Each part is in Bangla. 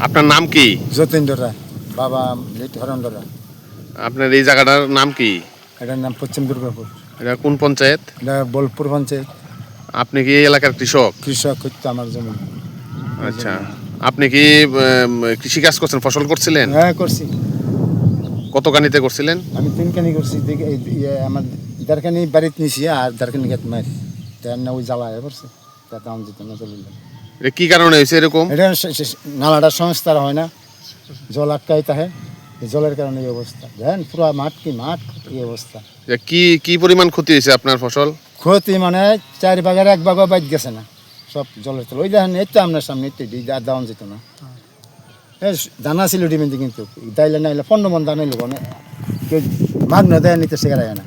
আপনার নাম কি? যতীন্দ্র রায়, বাবা হরেন্দ্র রায়। আপনার এই জায়গাটার নাম কি? এটার নাম পশ্চিম দুর্গাপুর। এটা কোন পঞ্চায়েত? এটা বোলপুর পঞ্চায়েত। আপনি কি এই এলাকার কৃষক? কৃষক হচ্ছে আমার জমি। আচ্ছা, আপনি কি কৃষি কাজ করছেন, ফসল করছিলেন? হ্যাঁ করছি, কতখানিতে করছিলেন? আমি 3 কানি করছি। আমার 1.5 কানি বাড়িতে নিছি আর 1.5 কানি গেত মার তার না ওই জ্বালা হয়ে পড়ছে, তা দাম দিতে না চলে। এটা কি কারণে হয়েছে এরকম? এটা নালাটার সংস্কার হয় না, জল আটকাই তাহে, এই জলের কারণে এই অবস্থা। দেখেন পুরো মাঠ কি মাঠ, এই অবস্থা। কি কি পরিমাণ ক্ষতি হয়েছে আপনার ফসল? ক্ষতি মানে 4 ভাগের 1 ভাগও বাইট গেছে না, সব জলের তলে। ওই দেখেন এই তো আপনার সামনে আর দাম যেত না। দানা ছিল ডিমেন্দি, কিন্তু দাইলে নাইলে 15 মন দানা নিল, কেউ মাগ না দেয় নিতে শেখায় না।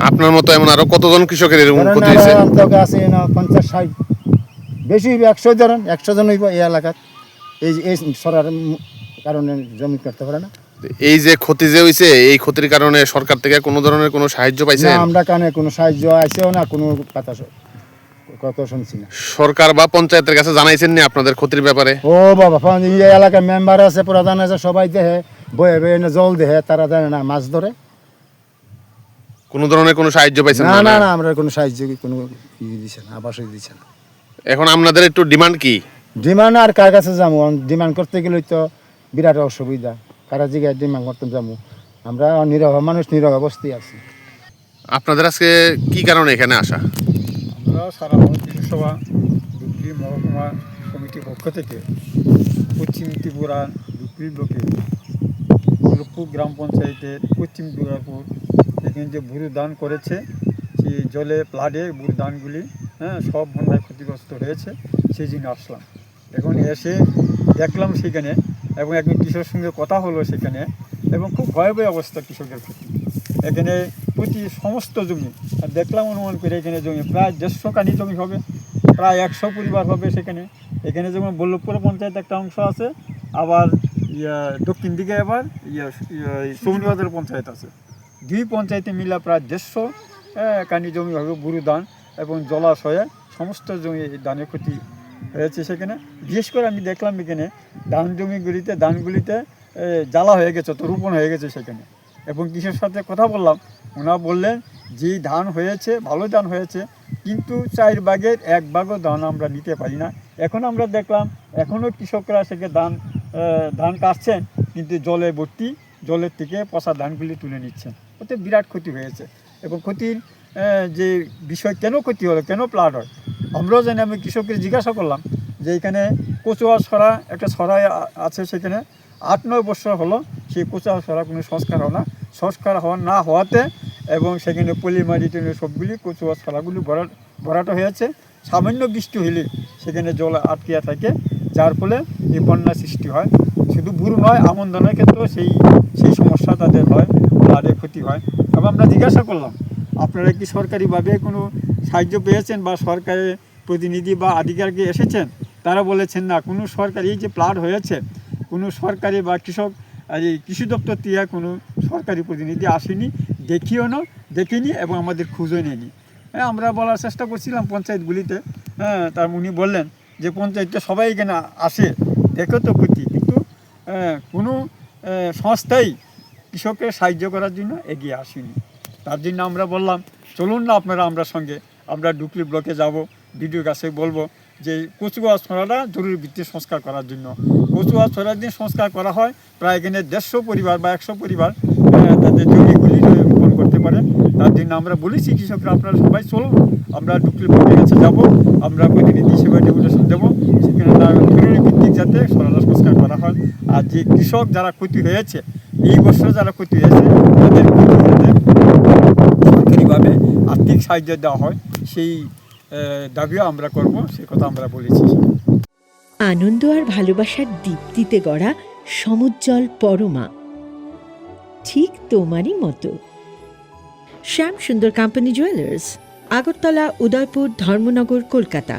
আপনার মতো এমন আরো কতজন কৃষকের এরকম ক্ষতি হয়েছে? আছে 50-60, বেশি 100 ধরেন, 100 জন হইব এই এলাকার। এই সরার কারণে জমি করতে পারে না। এই যে ক্ষতি যে হয়েছে, এই ক্ষতির কারণে সরকার থেকে কোনো ধরনের কোনো সাহায্য পাইছেন? না, আমরা কানে কোনো সাহায্য আইছেও না, কোনো কথা শুনছি না। সরকার বা পঞ্চায়েতের কাছে জানাইছেন না আপনাদের ক্ষতির ব্যাপারে? ও বাবা, এই এলাকার মেম্বার আছে, প্রধান আছে, সবাই দেহে বয়ে বয়ে জল দেহে, তারা জানে না মাছ ধরে। কোনো ধরনের কোনো সাহায্য পাইছেন না? না? না না, আমরা কোনো সাহায্য কোনো দিচ্ছে না, আবাসই দিচ্ছে না। এখন আপনাদের একটু ডিমান্ড কি? ডিমান্ড আর কার কাছে যাবো? ডিমান্ড করতে গেলে তো বিরাট অসুবিধা, কারা জায়গায় ডিমান্ড করতে যাবো? আমরা নীরব মানুষ, নীরব অবস্থায় আছি। আপনাদের আজকে কি কারণে এখানে আসা? আমরা সারা ভারত বিধানসভা ধুবড়ী মহকুমা কমিটির পক্ষ থেকে পশ্চিম ত্রিপুরা ধুবড়ী ব্লকে গোলকপুর গ্রাম পঞ্চায়েতের পশ্চিম দুর্গাপুর এখানে যে বুড়ো দান করেছে, সেই জলে প্লাডে বুড়ো দানগুলি সব বন্যায় ক্ষতিগ্রস্ত হয়েছে, সেই জন্য আসলাম। এখন এসে দেখলাম সেখানে, এবং একজন কৃষকের সঙ্গে কথা হলো সেখানে, এবং খুব ভয়াবহ অবস্থা কৃষকের ক্ষতি। এখানে প্রতি সমস্ত জমি দেখলাম, অনুমান করে এখানে জমি প্রায় 150 কানি জমি হবে, প্রায় 100 পরিবার হবে সেখানে। এখানে যেমন বল্লভপুর পঞ্চায়েত একটা অংশ আছে, আবার দক্ষিণ দিকে আবার সৌমিবাজার পঞ্চায়েত আছে। 2 পঞ্চায়েতে মিলা প্রায় 150 কানি জমি হবে বুড়ো ধান, এবং জলাশয়ে সমস্ত জমি ধানের ক্ষতি হয়েছে সেখানে। বিশেষ করে আমি দেখলাম এখানে ধানগুলিতে জ্বালা হয়ে গেছে, তো রোপণ হয়ে গেছে সেখানে। এবং কৃষকের সাথে কথা বললাম, ওনারা বললেন যেই ধান হয়েছে ভালো ধান হয়েছে, কিন্তু 4 ভাগের 1 ভাগও ধান আমরা নিতে পারি না। এখন আমরা দেখলাম এখনও কৃষকরা সেখানে ধান কাটছেন, কিন্তু জলে ভর্তি, জলের থেকে পচা ধানগুলি তুলে নিচ্ছেন। ওতে বিরাট ক্ষতি হয়েছে। এবং ক্ষতির যে বিষয়, কেন ক্ষতি হলো, কেন প্লাট হয় আমরাও জানি। আমি কৃষকের জিজ্ঞাসা করলাম যে এখানে কচুয়া ছড়া একটা ছড়াই আছে, সেখানে 8-9 বছর হলো সেই কচুয়া ছড়া কোনো সংস্কার না হওয়াতে, এবং সেখানে পলিমারি টেনে সবগুলি কচুয়া ছড়াগুলি ভরাট হয়েছে। সামান্য বৃষ্টি হলে সেখানে জল আটকিয়া থাকে, যার ফলে এই বন্যা সৃষ্টি হয়। শুধু বুড়ো নয়, আমন ধানের ক্ষেত্রেও সেই সমস্যা তাদের হয়, তাদের ক্ষতি হয়। এবং আমরা জিজ্ঞাসা করলাম, আপনারা কি সরকারিভাবে কোনো সাহায্য পেয়েছেন, বা সরকারের প্রতিনিধি বা আধিকারিক এসেছেন? তারা বলেছেন না, কোনো সরকারি যে প্লাট হয়েছে, কোনো সরকারি বা কৃষি দপ্তর থেকে কোনো সরকারি প্রতিনিধি আসেনি, দেখিনি, এবং আমাদের খুঁজও নেয়নি। আমরা বলার চেষ্টা করছিলাম পঞ্চায়েতগুলিতে, তার উনি বললেন যে পঞ্চায়েতে সবাই এখানে আসে, দেখো তো ক্ষতি, কিন্তু কোনো সংস্থাই কৃষকের সাহায্য করার জন্য এগিয়ে আসেনি। তার জন্য আমরা বললাম, চলুন না আমরা সঙ্গে আমরা ডুকলি ব্লকে যাব, বিডিওর কাছে বলবো যে কচুয়া ছড়াটা জরুরি ভিত্তিতে সংস্কার করার জন্য। কচুয়া ছড়ার দিন সংস্কার করা হয়, প্রায় এখানে 150 পরিবার বা 100 পরিবার তাদের জমিগুলি রোপণ করতে পারে। তার জন্য আমরা বলেছি কৃষকরা, আপনারা সবাই চলুন, আমরা ডুকলি ব্লকের কাছে যাব, আমরা প্রতিনিধি হিসেবে ডেপুটেশন দেবো, সেখানে জরুরি ভিত্তিক যাতে ছড়াটা সংস্কার করা হয়। আর যে কৃষক যারা ক্ষতি হয়েছে, এই বছর যারা ক্ষতি হয়েছে, তাদের সরকারিভাবে আর্থিক সাহায্য দেওয়া হয়, সেই দাবিও আমরা করব, সে কথা আমরা বলেছি। আনন্দ আর ভালোবাসার দীপ্তিতে গড়া সমুজ্জ্বল পরমা, ঠিক তোমারই মতো। শ্যাম সুন্দর কোম্পানি জুয়েলার্স, আগরতলা, উদয়পুর, ধর্মনগর, কলকাতা।